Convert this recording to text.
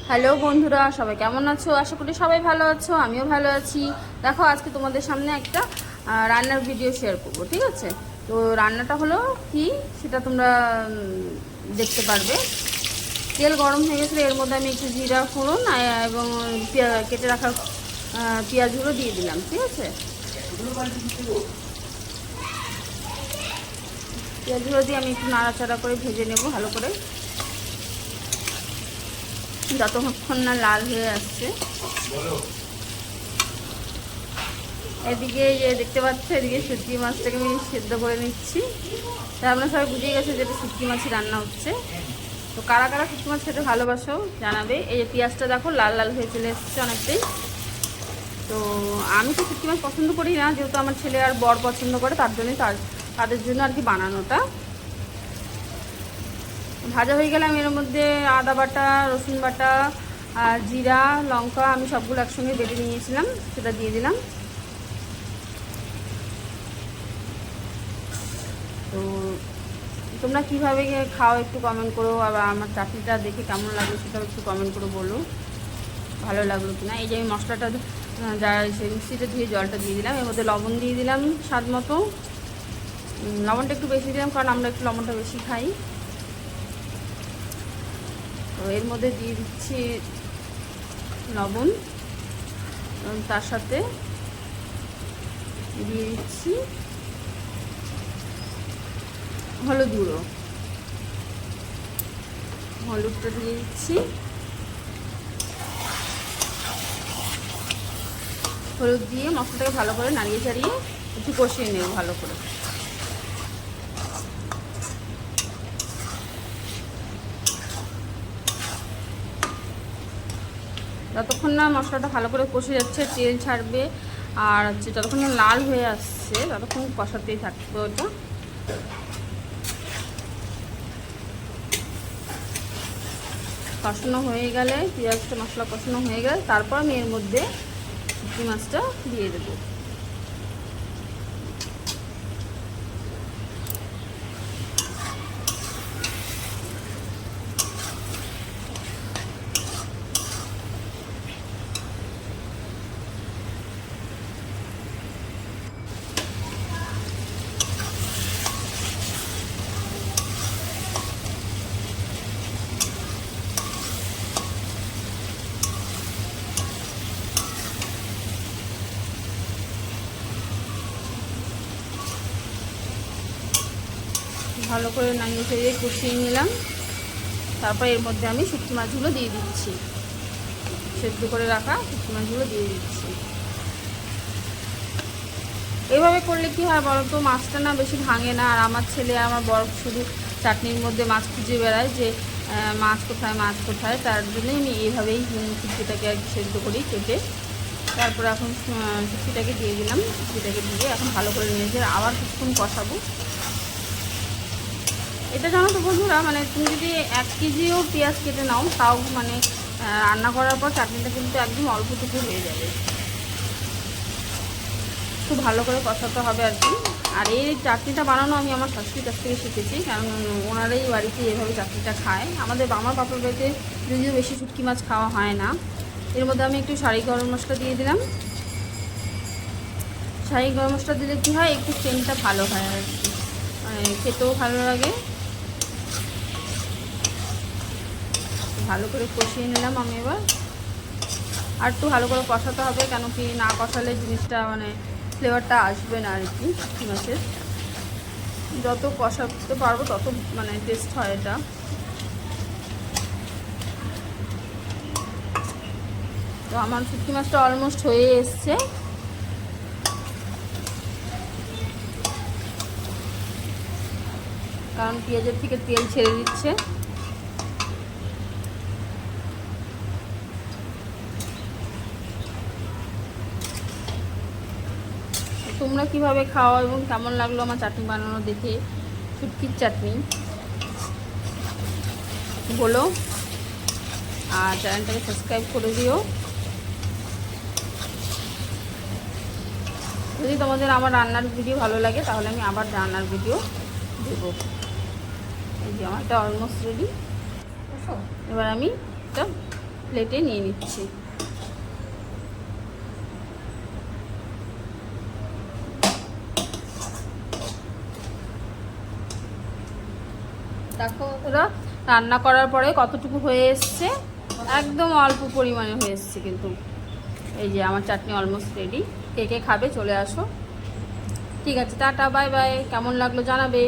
Hello বন্ধুরা, সবাই কেমন আছো? আশা করি সবাই ভালো আছো, আমিও ভালো আছি। দেখো, আজকে তোমাদের সামনে একটা রান্নার ভিডিও শেয়ার করব, ঠিক আছে? তো রান্নাটা হলো কি সেটা তোমরা দেখতে পারবে। তেল গরম হয়ে গেছিলো, এর মধ্যে আমি একটু জিরা ফোড়ন এবং কেটে রাখা পেঁয়াজগুলো দিয়ে দিলাম, ঠিক আছে? পেঁয়াজগুলো দিয়ে আমি একটু নাড়াচাড়া করে ভেজে নেব ভালো করে, যতক্ষণ না লাল হয়ে আসছে। এদিকে যে দেখতে পাচ্ছ, এদিকে শুটকি মাছটাকে আমি সেদ্ধ করে নিচ্ছি। তা আপনারা সবাই বুঝে গেছে যে এটা শুটকি মাছই রান্না হচ্ছে। তো কারা কারা শুটকি মাছ খেতে ভালোবাসো জানাবে। এই যে পেঁয়াজটা দেখো লাল লাল হয়ে চলে এসছে অনেকটাই। তো আমি তো শুটকি মাছ পছন্দ করি না, যেহেতু আমার ছেলে আর বর পছন্দ করে, তার জন্যই তাদের জন্য আর কি বানানোটা। ভাজা হয়ে গেলে আমি এর মধ্যে আদা বাটা, রসুন বাটা আর জিরা লঙ্কা আমি সবগুলো একসঙ্গে বেটে নিয়েছিলাম, সেটা দিয়ে দিলাম। তো তোমরা কীভাবে খাও একটু কমেন্ট করো, আবার আমার চাটনিটা দেখে কেমন লাগলো সেটাও একটু কমেন্ট করে বলো, ভালো লাগলো কিনা। এই যে আমি মশলাটা যা সেই মিক্সিটা ধুয়ে জলটা দিয়ে দিলাম, এর মধ্যে লবণ দিয়ে দিলাম স্বাদ মতো। লবণটা একটু বেশি দিলাম কারণ আমরা একটু লবণটা বেশি খাই। তো এর মধ্যে দিয়ে দিচ্ছি লবণ, তার সাথে দিয়ে দিচ্ছি হলুদ গুঁড়ো, হলুদটা দিয়ে দিচ্ছি। হলুদ দিয়ে মশলাটাকে ভালো করে নাড়িয়ে চাড়িয়ে একটু কষিয়ে নেব ভালো করে। যতক্ষণ না মশলাটা ভালো করে কষে যাচ্ছে, তেল ছাড়বে আর হচ্ছে যতক্ষণ না লাল হয়ে আসছে ততক্ষণ কষাতেই থাকবে ওটা। কষানো হয়ে গেলে, পেঁয়াজটা মশলা কষানো হয়ে গেলে তারপর আমি এর মধ্যে শুটকি মাছটা দিয়ে দেবো। ভালো করে নাড়িয়ে চাড়িয়ে কষিয়ে নিলাম। তারপর এর মধ্যে আমি শুটকি মাছগুলো দিয়ে দিচ্ছি, সেদ্ধ করে রাখা শুটকি মাছগুলো দিয়ে দিচ্ছি। এভাবে করলে কি হয় বলো তো, মাছটা না বেশি ভাঙে না। আর আমার ছেলে আমার বর শুধু চাটনির মধ্যে মাছ খুঁজে বেড়ায় যে মাছ কোথায় মাছ কোথায়, তার জন্যই আমি এইভাবেই শুটকিটাকে আর কি সেদ্ধ করি কেটে। তারপর এখন শুটকিটাকে দিয়ে দিলাম, শুটকিটাকে দিয়ে এখন ভালো করে নিয়েছে, আবার কিছুক্ষণ কষাবো। এটা জানো তো বন্ধুরা, মানে তুমি যদি 1 কেজিও পেঁয়াজ কেটে নাও তাও মানে রান্না করার পর চাটনিটা কিন্তু একদম অল্পটুকু হয়ে যাবে। খুব ভালো করে কষাতে হবে আর কি। আর এই চাটনিটা বানানো আমি আমার শাশুড়ির কাছ থেকে শিখেছি, কারণ ওনারাই বাড়িতে এভাবে চাটনিটা খায়। আমার বাপের বাড়িতে যদিও বেশি শুটকি মাছ খাওয়া হয় না। এর মধ্যে আমি একটু শাহি গরম মশলা দিয়ে দিলাম। শাহি গরম মশলা দিলে কী হয়, একটু সেন্টটা ভালো হয় আর কি, মানে খেতেও ভালো লাগে। ভালো করে কষিয়ে নিলাম আমি এবার। আর একটু ভালো করে কষাতে হবে, কেন কি না কষালে জিনিসটা মানে ফ্লেভারটা আসবে না আর কি শুটকি মাছের। যত কষাতে পারবো তত মানে টেস্ট হয় এটা। তো আমার শুটকি মাছটা অলমোস্ট হয়ে এসছে। কারণ পেঁয়াজের থেকে তেল ছেড়ে দিচ্ছে। তোমরা কিভাবে খাও এবং কেমন লাগলো আমার চাটনি বানানো দেখে, শুটকির চাটনি, বলো। আর চ্যানেলটাকে সাবস্ক্রাইব করে দিও। যদি তোমাদের আমার রান্নার ভিডিও ভালো লাগে তাহলে আমি আবার রান্নার ভিডিও দেবো। এই যে আমার এটা অলমোস্ট রেডি। এবার আমি এটা প্লেটে নিয়ে নিচ্ছি। দেখো ওরা রান্না করার পরে কতটুকু হয়ে এসছে, একদম অল্প পরিমাণে হয়ে এসছে কিন্তু। এই যে আমার চাটনি অলমোস্ট রেডি। কে কে খাবে চলে আসো। ঠিক আছে, টাটা, বাই বাই। কেমন লাগলো জানাবে।